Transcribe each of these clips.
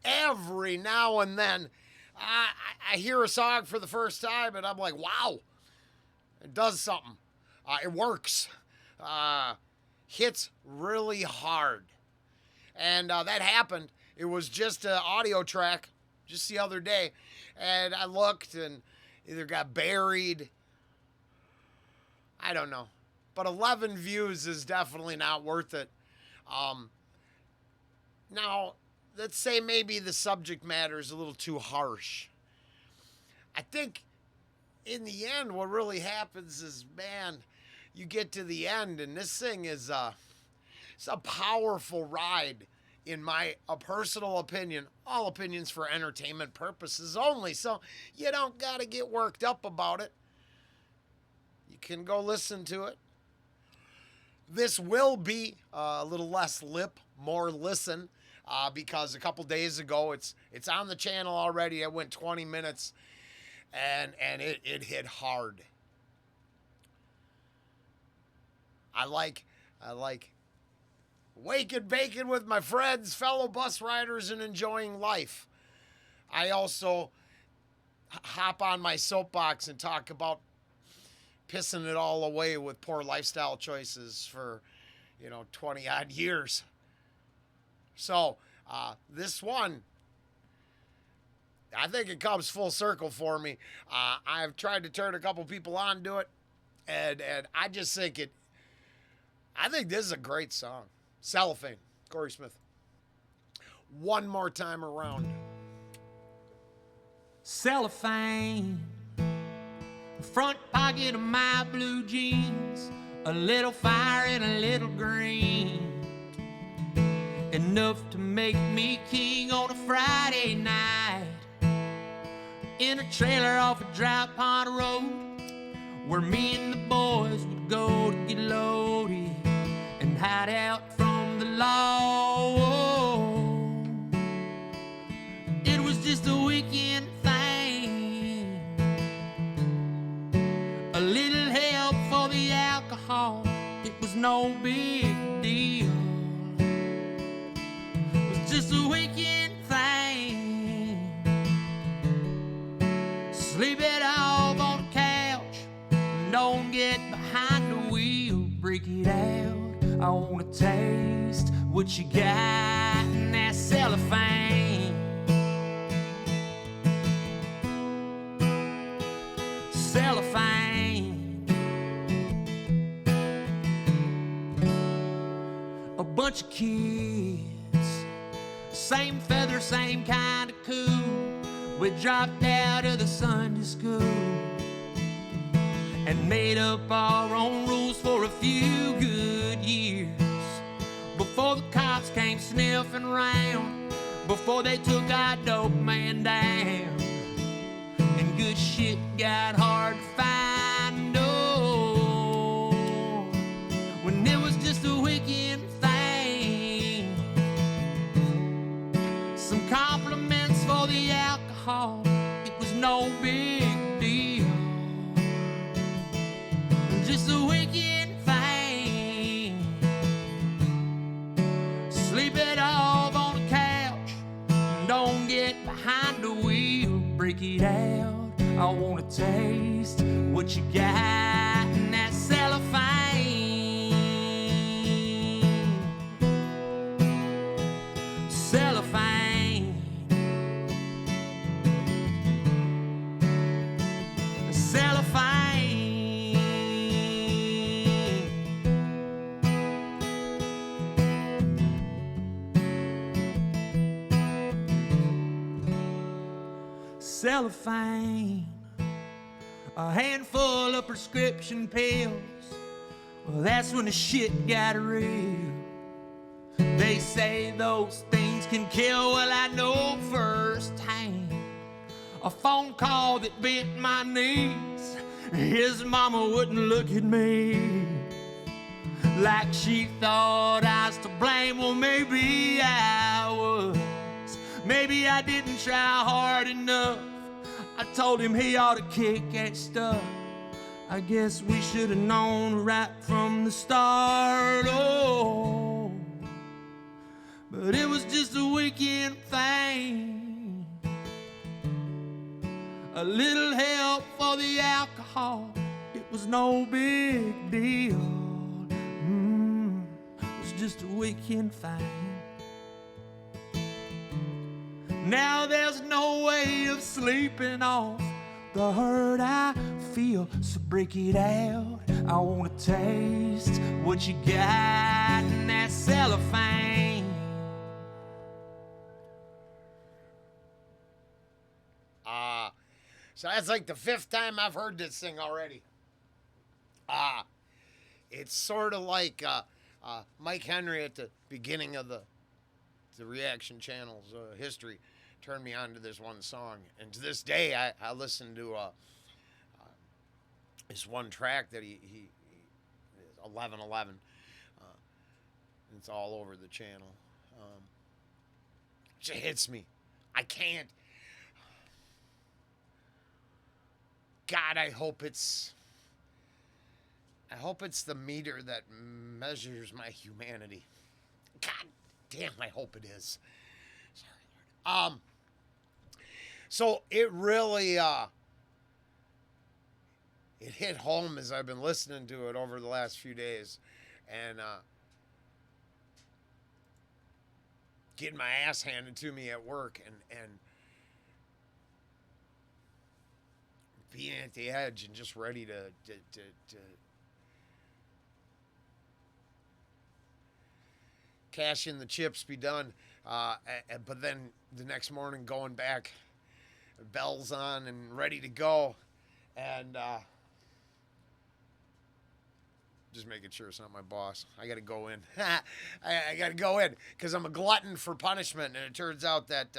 every now and then I hear a song for the first time and I'm like, wow, it does something. It works. Hits really hard. And that happened. It was just an audio track just the other day. And I looked and either got buried. I don't know. But 11 views is definitely not worth it. Now, let's say maybe the subject matter is a little too harsh. I think in the end, what really happens is, man, you get to the end, and this thing is it's a powerful ride, in my personal opinion. All opinions for entertainment purposes only, so you don't got to get worked up about it. You can go listen to it. This will be a little less lip, more listen, because a couple days ago, it's on the channel already. It went 20 minutes, and it hit hard. I like waking bacon with my friends, fellow bus riders, and enjoying life. I also hop on my soapbox and talk about pissing it all away with poor lifestyle choices for, 20 odd years. So, this one, I think it comes full circle for me. I've tried to turn a couple people on to it, and I just think I think this is a great song. Cellophane, Corey Smith. One more time around. Cellophane, front pocket of my blue jeans, a little fire and a little green, enough to make me king on a Friday night, in a trailer off a dry pond road, where me and the boys would go to get loaded and hide out from the law. It was just a weekend thing, a little help for the alcohol, it was no big deal. It was just a weekend thing. Sleep it off on the couch, don't get behind the wheel, break it out. I wanna taste what you got in that cellophane. Cellophane. A bunch of kids, same feather, same kind of cool. We dropped out of the Sunday school and made up our own rules for a few good years, before the cops came sniffing around, before they took our dope man down, and good shit got hard to find. Oh, when it was just a weekend thing, some compliments for the alcohol, it was no big deal. Just a weekend thing. Sleep it off on the couch, don't get behind the wheel, break it out. I wanna taste what you got in that cellophane. Cellophane. Cellophane. Cellophane, a handful of prescription pills. Well, that's when the shit got real. They say those things can kill. Well, I know firsthand. A phone call that bent my knees. His mama wouldn't look at me like she thought I was to blame. Well, maybe I was. Maybe I didn't try hard enough. I told him he ought to kick that stuff. I guess we should have known right from the start. Oh, but it was just a weekend thing. a little help for the alcohol. It was no big deal. It was just a weekend thing. Now there's no way of sleeping off the hurt I feel, so break it out. I wanna taste what you got in that cellophane. So that's like the 5th time I've heard this thing already. It's sort of like Mike Henry at the beginning of the Reaction Channel's history turned me on to this one song. And to this day, I listen to this one track that he 1111. It's all over the channel. It just hits me. I can't. God, I hope it's the meter that measures my humanity. God damn, I hope it is. Sorry, Lord. So it really it hit home as I've been listening to it over the last few days, and getting my ass handed to me at work, and being at the edge and just ready to cash in the chips, be done. But then the next morning going back, bells on and ready to go. And just making sure it's not my boss. I got to go in. I got to go in because I'm a glutton for punishment. And it turns out that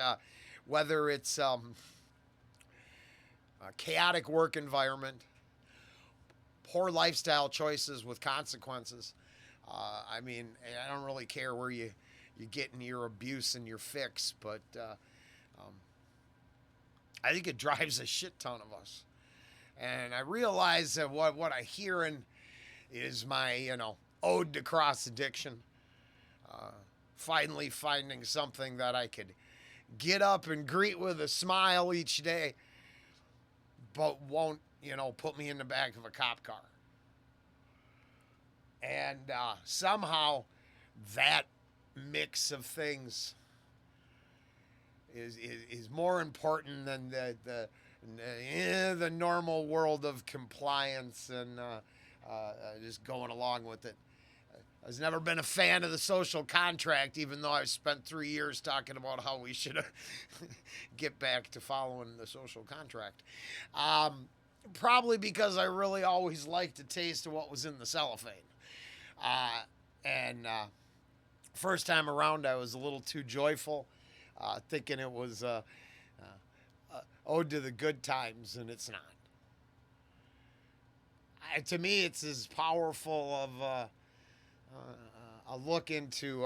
whether it's a chaotic work environment, poor lifestyle choices with consequences. I mean, I don't really care where you get in your abuse and your fix, but I think it drives a shit ton of us. And I realize that what I hearing is my, ode to cross addiction. Finally finding something that I could get up and greet with a smile each day, but won't, put me in the back of a cop car. And somehow that mix of things is more important than the normal world of compliance and just going along with it. I've never been a fan of the social contract, even though I've spent 3 years talking about how we should get back to following the social contract. Probably because I really always liked a taste of what was in the cellophane. And first time around, I was a little too joyful, thinking it was ode to the good times, and it's not. To me, it's as powerful of a look into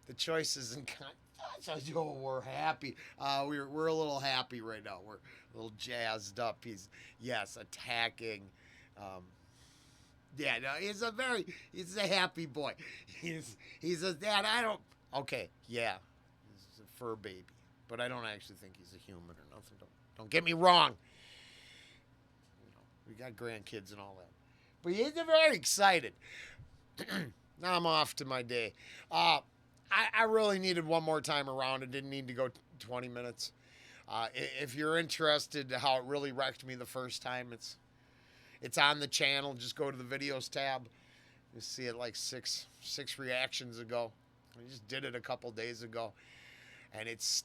the choices and we're happy. We're a little happy right now. We're a little jazzed up. He's attacking. He's a happy boy. He's a dad. Okay, yeah, he's a fur baby, but I don't actually think he's a human or nothing. Don't get me wrong. We got grandkids and all that. But he's very excited. Now I'm off to my day. I really needed one more time around. It didn't need to go 20 minutes. If you're interested in how it really wrecked me the first time, it's on the channel. Just go to the videos tab. You see it like six reactions ago. I just did it a couple days ago. And it's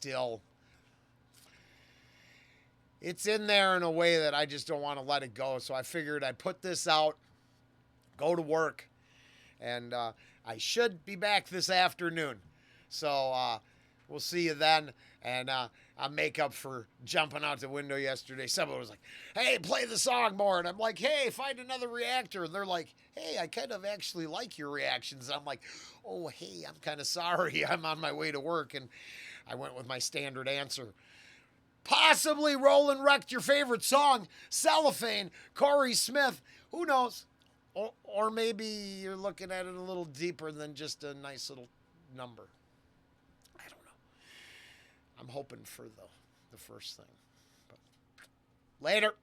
in there in a way that I just don't want to let it go. So I figured I'd put this out, go to work, and I should be back this afternoon. So we'll see you then. And I'll make up for jumping out the window yesterday. Someone was like, hey, play the song more. And I'm like, hey, find another reactor. And they're like, hey, I kind of actually like your reactions. And I'm like, oh, hey, I'm kind of sorry. I'm on my way to work. And I went with my standard answer. Possibly Rollen wrecked your favorite song, Cellophane, Corey Smith. Who knows? Or maybe you're looking at it a little deeper than just a nice little number. I don't know. I'm hoping for the first thing. But later.